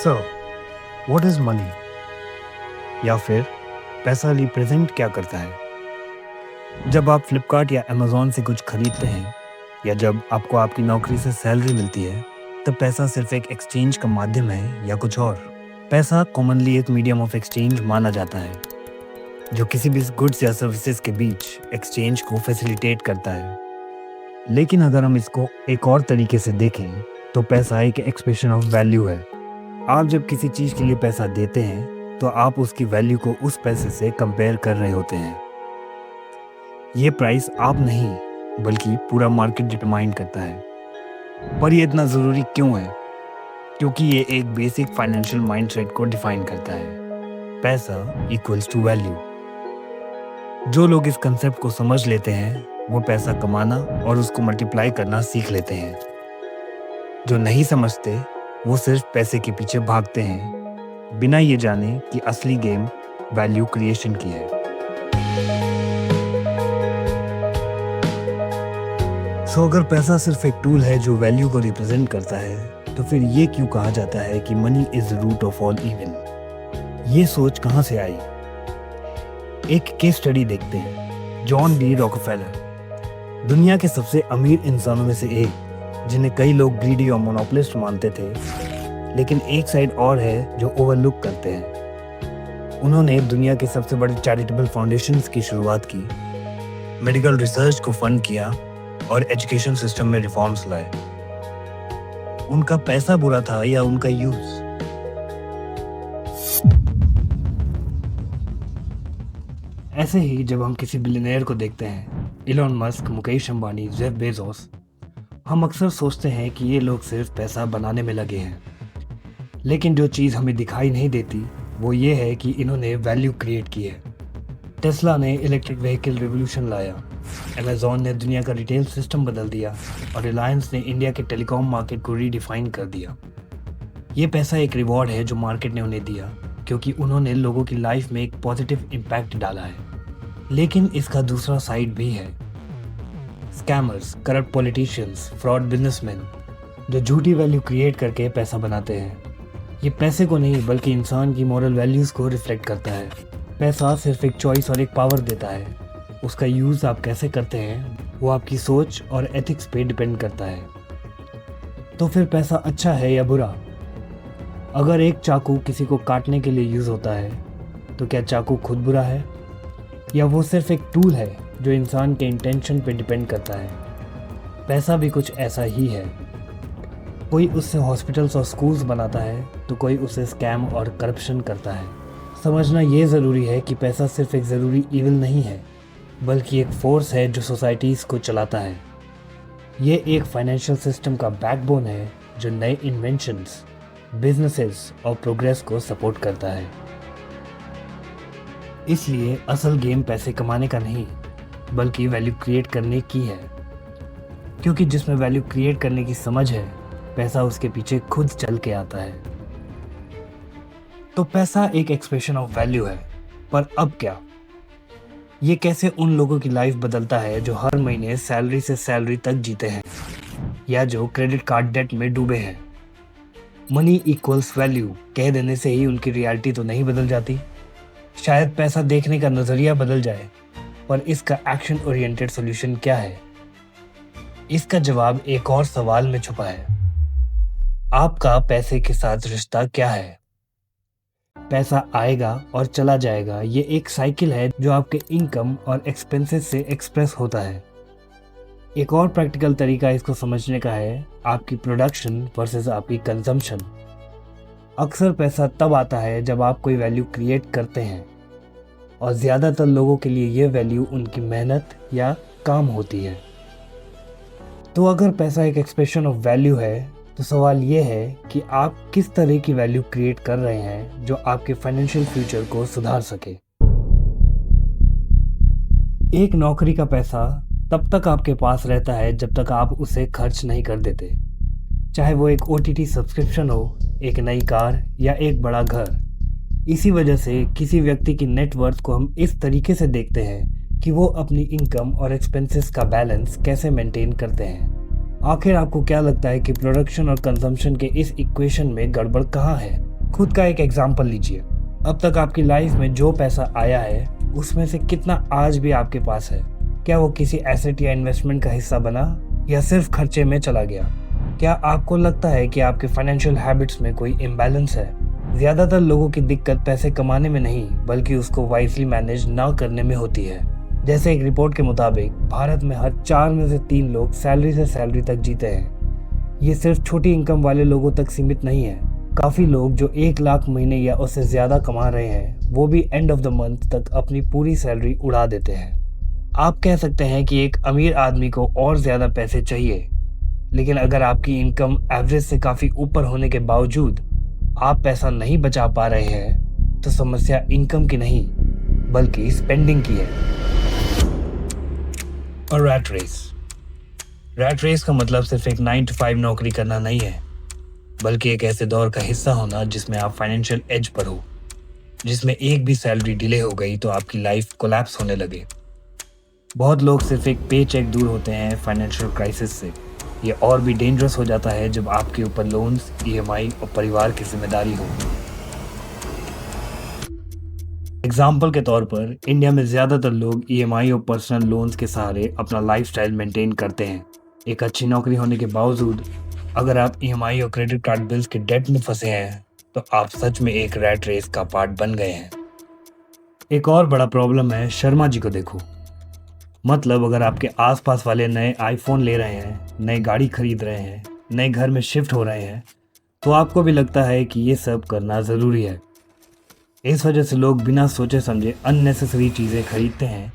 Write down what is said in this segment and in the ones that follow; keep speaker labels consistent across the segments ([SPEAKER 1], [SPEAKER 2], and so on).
[SPEAKER 1] So what is money, या फिर पैसा रिप्रेजेंट क्या करता है? जब आप फ्लिपकार्ट या अमेज़न से कुछ खरीदते हैं या जब आपको आपकी नौकरी से सैलरी मिलती है, तब पैसा सिर्फ एक एक्सचेंज का माध्यम है या कुछ और? पैसा कॉमनली एक मीडियम ऑफ एक्सचेंज माना जाता है जो किसी भी गुड्स या सर्विसेज के बीच एक्सचेंज को फैसिलिटेट करता है। लेकिन अगर हम इसको एक और तरीके से देखें तो पैसा एक एक्सप्रेशन ऑफ वैल्यू है। आप जब किसी चीज़ के लिए पैसा देते हैं तो आप उसकी वैल्यू को उस पैसे से कंपेयर कर रहे होते हैं। ये प्राइस आप नहीं बल्कि पूरा मार्केट डिटरमाइन करता है। पर ये इतना ज़रूरी क्यों है? क्योंकि ये एक बेसिक फाइनेंशियल माइंडसेट को डिफाइन करता है। पैसा इक्वल्स टू वैल्यू। जो लोग इस कंसेप्ट को समझ लेते हैं वो पैसा कमाना और उसको मल्टीप्लाई करना सीख लेते हैं। जो नहीं समझते वो सिर्फ पैसे के पीछे भागते हैं बिना ये जाने कि असली गेम वैल्यू क्रिएशन की है। सो अगर पैसा सिर्फ एक टूल है जो वैल्यू को रिप्रेजेंट करता है तो फिर ये क्यों कहा जाता है कि money is the root of all evil? ये सोच कहाँ से आई? एक केस स्टडी देखते हैं। जॉन डी रॉकफेलर दुनिया के सबसे अमीर इंसानों में से एक, जिन्हें कई लोग ग्रीडी और मोनोपोलिस्ट मानते थे, लेकिन एक साइड और है जो ओवरलुक करते हैं। उन्होंने दुनिया के सबसे बड़े चैरिटेबल फाउंडेशंस की शुरुआत की, मेडिकल रिसर्च को फंड किया और एजुकेशन सिस्टम में रिफॉर्म्स लाए। उनका पैसा बुरा था या उनका यूज? ऐसे ही जब हम किसी बिलियनियर को देखते हैं, Elon Musk, Mukesh Ambani, Jeff Bezos, हम अक्सर सोचते हैं कि ये लोग सिर्फ पैसा बनाने में लगे हैं। लेकिन जो चीज़ हमें दिखाई नहीं देती वो ये है कि इन्होंने वैल्यू क्रिएट की है। टेस्ला ने इलेक्ट्रिक व्हीकल रिवोल्यूशन लाया, अमेज़न ने दुनिया का रिटेल सिस्टम बदल दिया और रिलायंस ने इंडिया के टेलीकॉम मार्केट को रीडिफाइन कर दिया। ये पैसा एक रिवॉर्ड है जो मार्केट ने उन्हें दिया क्योंकि उन्होंने लोगों की लाइफ में एक पॉजिटिव इम्पैक्ट डाला है। लेकिन इसका दूसरा साइड भी है। Scammers, corrupt politicians, fraud businessman जो झूठी वैल्यू क्रिएट करके पैसा बनाते हैं। ये पैसे को नहीं बल्कि इंसान की मॉरल वैल्यूज़ को रिफ्लेक्ट करता है। पैसा सिर्फ एक चॉइस और एक पावर देता है। उसका यूज़ आप कैसे करते हैं वो आपकी सोच और एथिक्स पे डिपेंड करता है। तो फिर पैसा अच्छा है या बुरा? अगर एक चाकू किसी को काटने के लिए यूज़ होता है तो क्या चाकू खुद बुरा है, या वो सिर्फ एक टूल है जो इंसान के इंटेंशन पे डिपेंड करता है? पैसा भी कुछ ऐसा ही है। कोई उससे हॉस्पिटल्स और स्कूल्स बनाता है तो कोई उससे स्कैम और करप्शन करता है। समझना ये ज़रूरी है कि पैसा सिर्फ एक ज़रूरी इविल नहीं है बल्कि एक फोर्स है जो सोसाइटीज़ को चलाता है। ये एक फाइनेंशियल सिस्टम का बैकबोन है जो नए इन्वेंशंस, बिजनेसेस और प्रोग्रेस को सपोर्ट करता है। इसलिए असल गेम पैसे कमाने का नहीं बल्कि वैल्यू क्रिएट करने की है, क्योंकि जिसमें वैल्यू क्रिएट करने की समझ है पैसा उसके पीछे खुद चल के आता है। तो पैसा एक एक्सप्रेशन ऑफ वैल्यू है, पर अब क्या? ये कैसे उन लोगों की लाइफ बदलता है जो हर महीने सैलरी से सैलरी तक जीते हैं या जो क्रेडिट कार्ड डेट में डूबे हैं? मनी इक्वल्स वैल्यू कह देने से ही उनकी रियलिटी तो नहीं बदल जाती। शायद पैसा देखने का नज़रिया बदल जाए, पर इसका एक्शन ओरिएंटेड सॉल्यूशन क्या है? इसका जवाब एक और सवाल में छुपा है। आपका पैसे के साथ रिश्ता क्या है? पैसा आएगा और चला जाएगा, ये एक साइकिल है जो आपके इनकम और एक्सपेंसेस से एक्सप्रेस होता है। एक और प्रैक्टिकल तरीका इसको समझने का है आपकी प्रोडक्शन वर्सेस आपकी कंजम्पशन। अक्सर पैसा तब आता है जब आप कोई वैल्यू क्रिएट करते हैं और ज़्यादातर लोगों के लिए ये वैल्यू उनकी मेहनत या काम होती है। तो अगर पैसा एक एक्सप्रेशन ऑफ वैल्यू है तो सवाल ये है कि आप किस तरह की वैल्यू क्रिएट कर रहे हैं जो आपके फाइनेंशियल फ्यूचर को सुधार सके। एक नौकरी का पैसा तब तक आपके पास रहता है जब तक आप उसे खर्च नहीं कर देते, चाहे वो एक OTT सब्सक्रिप्शन हो, एक नई कार या एक बड़ा घर। इसी वजह से किसी व्यक्ति की नेटवर्थ को हम इस तरीके से देखते हैं कि वो अपनी इनकम और एक्सपेंसेस का बैलेंस कैसे मेंटेन करते हैं। आखिर आपको क्या लगता है कि प्रोडक्शन और कंजम्पशन के इस इक्वेशन में गड़बड़ कहाँ है? खुद का एक एग्जाम्पल लीजिए। अब तक आपकी लाइफ में जो पैसा आया है उसमें से कितना आज भी आपके पास है? क्या वो किसी एसेट या इन्वेस्टमेंट का हिस्सा बना या सिर्फ खर्चे में चला गया? क्या आपको लगता है कि आपके फाइनेंशियल हैबिट्स में कोई इम्बैलेंस है? ज़्यादातर लोगों की दिक्कत पैसे कमाने में नहीं बल्कि उसको वाइजली मैनेज ना करने में होती है। जैसे एक रिपोर्ट के मुताबिक भारत में हर 4 में से 3 लोग सैलरी से सैलरी तक जीते हैं। ये सिर्फ छोटी इनकम वाले लोगों तक सीमित नहीं है। काफ़ी लोग जो 1 लाख महीने या उससे ज़्यादा कमा रहे हैं वो भी एंड ऑफ द मंथ तक अपनी पूरी सैलरी उड़ा देते हैं। आप कह सकते हैं कि एक अमीर आदमी को और ज़्यादा पैसे चाहिए, लेकिन अगर आपकी इनकम एवरेज से काफ़ी ऊपर होने के बावजूद आप पैसा नहीं बचा पा रहे हैं तो समस्या इनकम की नहीं बल्कि स्पेंडिंग की है। और रैट रेस का मतलब सिर्फ एक 9 to 5 नौकरी करना नहीं है, बल्कि एक ऐसे दौर का हिस्सा होना जिसमें आप फाइनेंशियल एज पर हो, जिसमें एक भी सैलरी डिले हो गई तो आपकी लाइफ कोलैप्स होने लगे। बहुत लोग सिर्फ एक पे चेक दूर होते हैं फाइनेंशियल क्राइसिस से। ये और भी डेंजरस हो जाता है जब आपके ऊपर लोन्स, ईएमआई और परिवार की जिम्मेदारी हो। एग्जाम्पल के तौर पर इंडिया में ज़्यादातर लोग ईएमआई और पर्सनल लोन्स के सहारे अपना लाइफस्टाइल मेंटेन करते हैं। एक अच्छी नौकरी होने के बावजूद अगर आप ईएमआई और क्रेडिट कार्ड बिल्स के डेट में फंसे हैं तो आप सच में एक रैट रेस का पार्ट बन गए हैं। एक और बड़ा प्रॉब्लम है, शर्मा जी को देखो। मतलब अगर आपके आसपास वाले नए आईफोन ले रहे हैं, नई गाड़ी खरीद रहे हैं, नए घर में शिफ्ट हो रहे हैं, तो आपको भी लगता है कि ये सब करना ज़रूरी है। इस वजह से लोग बिना सोचे समझे अननेसेसरी चीज़ें खरीदते हैं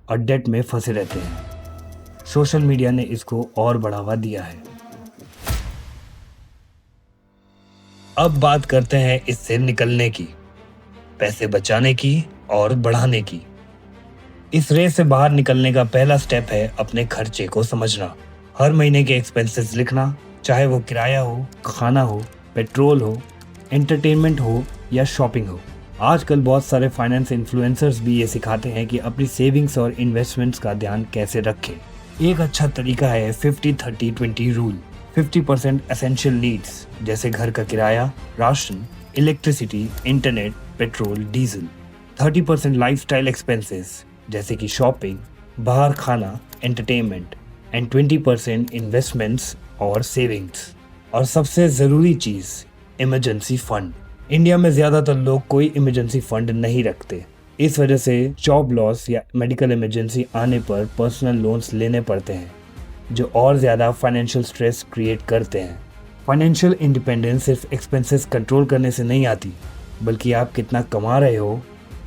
[SPEAKER 1] और डेट में फंसे रहते हैं। सोशल मीडिया ने इसको और बढ़ावा दिया है। अब बात करते हैं इससे निकलने की, पैसे बचाने की और बढ़ाने की। इस रेस से बाहर निकलने का पहला स्टेप है अपने खर्चे को समझना। हर महीने के एक्सपेंसेस लिखना, चाहे वो किराया हो, खाना हो, पेट्रोल हो, एंटरटेनमेंट हो या शॉपिंग हो। आजकल बहुत सारे फाइनेंस इन्फ्लुएंसर्स भी ये सिखाते हैं कि अपनी सेविंग्स और इन्वेस्टमेंट्स का ध्यान कैसे रखें। एक अच्छा तरीका है 50-30-20 रूल। 50% एसेंशियल नीड्स जैसे घर का किराया, ration, electricity, internet, petrol, diesel. 30% lifestyle expenses जैसे कि शॉपिंग, बाहर खाना, एंटरटेनमेंट, एंड 20% इन्वेस्टमेंट्स और सेविंग्स। और सबसे ज़रूरी चीज़, इमरजेंसी फंड। इंडिया में ज़्यादातर लोग कोई इमरजेंसी फंड नहीं रखते। इस वजह से जॉब लॉस या मेडिकल इमरजेंसी आने पर पर्सनल लोन्स लेने पड़ते हैं, जो और ज़्यादा फाइनेंशियल स्ट्रेस क्रिएट करते हैं। फाइनेंशियल इंडिपेंडेंस सिर्फ एक्सपेंसेस कंट्रोल करने से नहीं आती, बल्कि आप कितना कमा रहे हो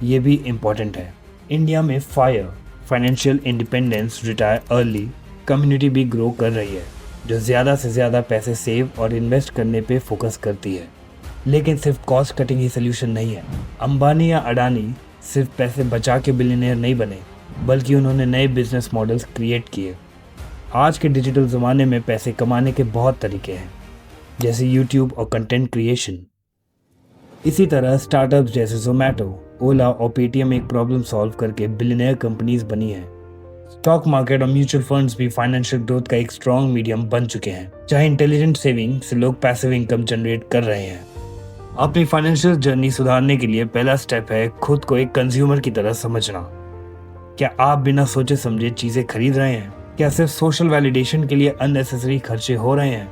[SPEAKER 1] ये भी इम्पॉर्टेंट है। इंडिया में financial independence, retire early community भी ग्रो कर रही है, जो ज़्यादा से ज़्यादा पैसे सेव और इन्वेस्ट करने पे फोकस करती है। लेकिन सिर्फ कॉस्ट कटिंग ही सोल्यूशन नहीं है। अंबानी या अडानी सिर्फ पैसे बचा के बिलियनियर नहीं बने, बल्कि उन्होंने नए बिजनेस मॉडल्स क्रिएट किए। आज के डिजिटल ज़माने में पैसे कमाने के बहुत तरीके हैं, जैसे यूट्यूब और कंटेंट क्रिएशन। इसी तरह स्टार्टअप्स जैसे जोमेटो, ओला और पेटीएम एक प्रॉब्लम सॉल्व करके बिलियनियर कंपनीज बनी हैं। स्टॉक मार्केट और म्यूचुअल फंड्स भी फाइनेंशियल ग्रोथ का एक स्ट्रॉन्ग मीडियम बन चुके हैं, जहां इंटेलिजेंट सेविंग से लोग पैसिव इनकम जनरेट कर रहे हैं। अपनी फाइनेंशियल जर्नी सुधारने के लिए पहला स्टेप है खुद को एक कंज्यूमर की तरह समझना। क्या आप बिना सोचे समझे चीज़ें खरीद रहे हैं? क्या सिर्फ सोशल वैलिडेशन के लिए अननेसेसरी खर्चे हो रहे हैं?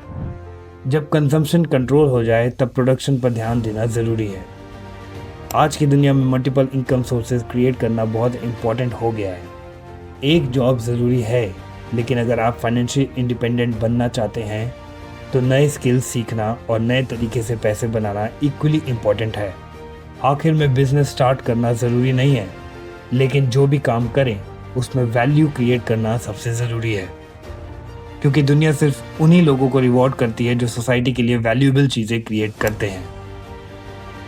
[SPEAKER 1] जब कंजम्पशन कंट्रोल हो जाए तब प्रोडक्शन पर ध्यान देना ज़रूरी है। आज की दुनिया में मल्टीपल इनकम सोर्सेज क्रिएट करना बहुत इम्पॉर्टेंट हो गया है। एक जॉब ज़रूरी है, लेकिन अगर आप फाइनेंशियल इंडिपेंडेंट बनना चाहते हैं तो नए स्किल्स सीखना और नए तरीके से पैसे बनाना इक्वली इम्पॉर्टेंट है। आखिर में बिजनेस स्टार्ट करना ज़रूरी नहीं है, लेकिन जो भी काम करें उसमें वैल्यू क्रिएट करना सबसे ज़रूरी है, क्योंकि दुनिया सिर्फ उन्हीं लोगों को रिवॉर्ड करती है जो सोसाइटी के लिए वैल्यूएबल चीज़ें क्रिएट करते हैं।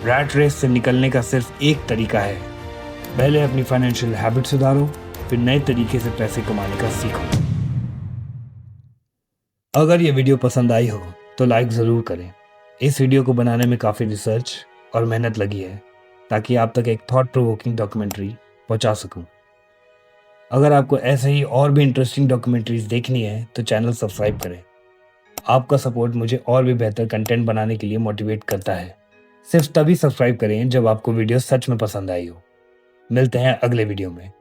[SPEAKER 1] रैट रेस से निकलने का सिर्फ एक तरीका है, पहले अपनी फाइनेंशियल हैबिट सुधारो, फिर नए तरीके से पैसे कमाने का सीखो। अगर ये वीडियो पसंद आई हो तो लाइक ज़रूर करें। इस वीडियो को बनाने में काफ़ी रिसर्च और मेहनत लगी है, ताकि आप तक एक थॉट प्रोवोकिंग डॉक्यूमेंट्री पहुंचा सकूं। अगर आपको ऐसे ही और भी इंटरेस्टिंग डॉक्यूमेंट्रीज देखनी है तो चैनल सब्सक्राइब करें। आपका सपोर्ट मुझे और भी बेहतर कंटेंट बनाने के लिए मोटिवेट करता है। सिर्फ तभी सब्सक्राइब करें जब आपको वीडियो सच में पसंद आई हो। मिलते हैं अगले वीडियो में।